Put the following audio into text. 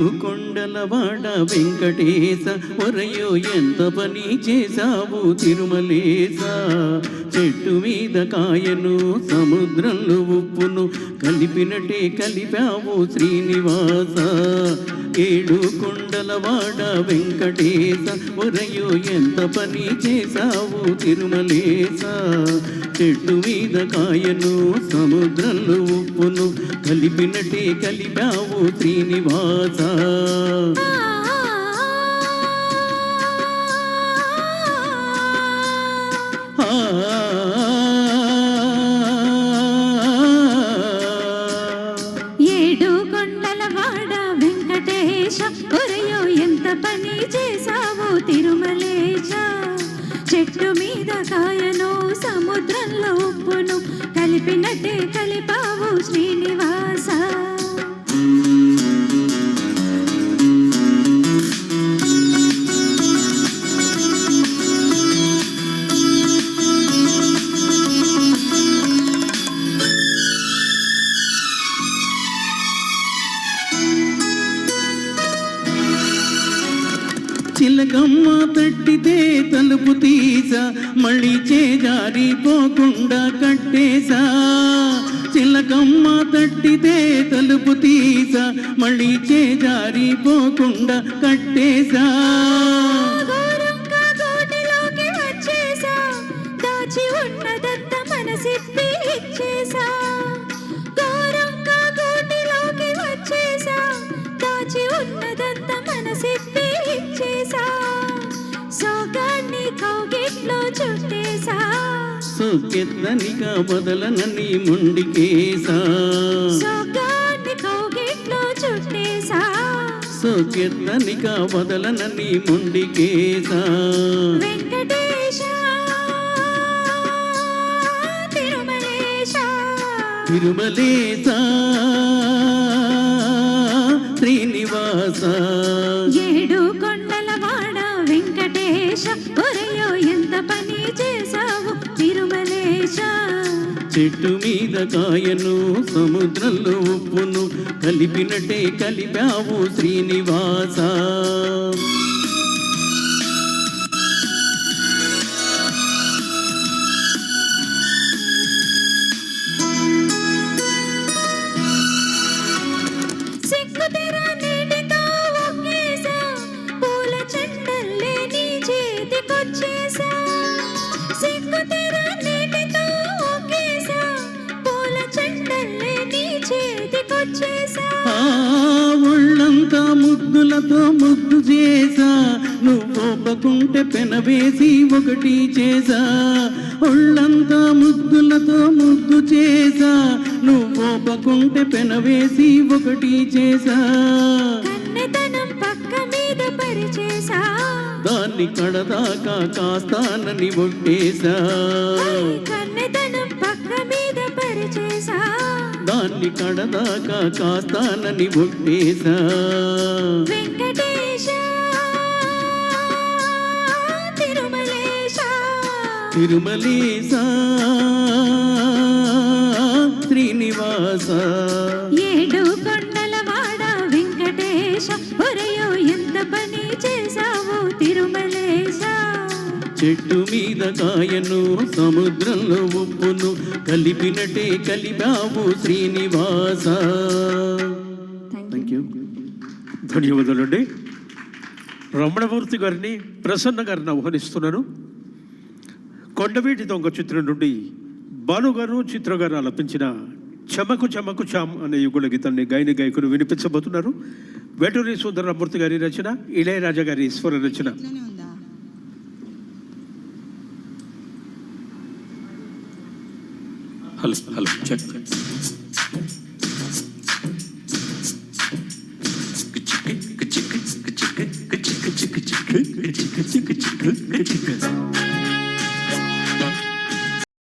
కొండలవాడ వెంకటేశ ఒరయో ఎంత పని చేశావు తిరుమలేశ. చెట్టు మీద కాయను సముద్రంలో ఉప్పును కలిపినట్టే కలిపావు శ్రీనివాస. ఏడు కొండలవాడ వెంకటేశ ఒరయో ఎంత పని చేశావు తిరుమలేశ. చెట్టు మీద కాయను సముద్రంలో ఉప్పును కలిపినట్టే కలిపావు శ్రీనివాస. ఏడు కొండలవాడ వెంకటేశ ఒరయో ఎంత పని చేశావు తిరుమలేశ. చెట్టు మీద కాయను సముద్రంలో ఉప్పును కలిపినట్టే కలిపావు శ్రీనివాస. చిలకమ్మ తట్టితే తలుపు తీసా మళ్ళీ చేజారిపోకుండా కట్టేశా. చిలకమ్మ తట్టితే తలుపు తీసా మళ్ళీ చేజారిపోకుండా కట్టేశా. దాచి ఉన్నదంత మనసిప్పి ఇచ్చేసా. దాచి ఉన్నదంత మనసిప్పి ఇచ్చేసా. సోగాన్ని కౌగిట్లో చుట్టేసా. సోకెత్తనిగా బదలనని మొండికేసా. సోగాన్ని కౌగిట్లో చుట్టేసా. సోకెత్తనిగా బదలనని మొండికేసా. వెంకటేశ తిరుమలేశ తిరుమలేశ శ్రీనివాస. ఏడు కొండలవాడ వెంకటేశ ఒరయో ఎంత పని చేశావు తిరుమలేశ. చెట్టు మీద కాయను సముద్రంలో ఉప్పును కలిపినట్టే కలిపావు శ్రీనివాస. ఒళ్ళంతా ముద్దులతో ముద్దు చేసా. నువ్వొప్పకుంటే పెనవేసి ఒకటి చేసా. ఒళ్ళంతా ముద్దులతో ముద్దు చేసా. నువ్వొప్పకుంటే పెనవేసి ఒకటి చేసా. కన్నెతనం పక్క మీద పరిచేసా. దాన్ని కడదాకా కాస్తానని ఒట్టేశా. కన్నెతనం పక్క మీద పరిచేసా. దాన్ని కడదాకా కాస్తానని ఒట్టేశా. వెంకటేశ తిరుమలేశ తిరుమలేశ శ్రీనివాస. ఏడు కొండలవాడ వెంకటేశ ఒరయో ఎంత పని చేశావు తిరుమలేశ. చెట్టు మీద కాయను సముద్రంలో ఉప్పును కలిపినట్టే కలిపావు శ్రీనివాస. Thank you. ధన్యవాదాలండి. రమణమూర్తి గారిని ప్రసన్న గారిని ఆహ్వానిస్తున్నాను. కొండవీటి దొంగ చిత్రం నుండి భానుగారు చిత్ర గారు ఆలపించిన చమకు చమకు చామ్ అనే యుగుల గీతాన్ని గాయని గాయకులు వినిపించబోతున్నారు. వేటూరి సుందరమూర్తి గారి రచన, ఇళయరాజా గారి స్వర రచన. Hello hello check. చిక్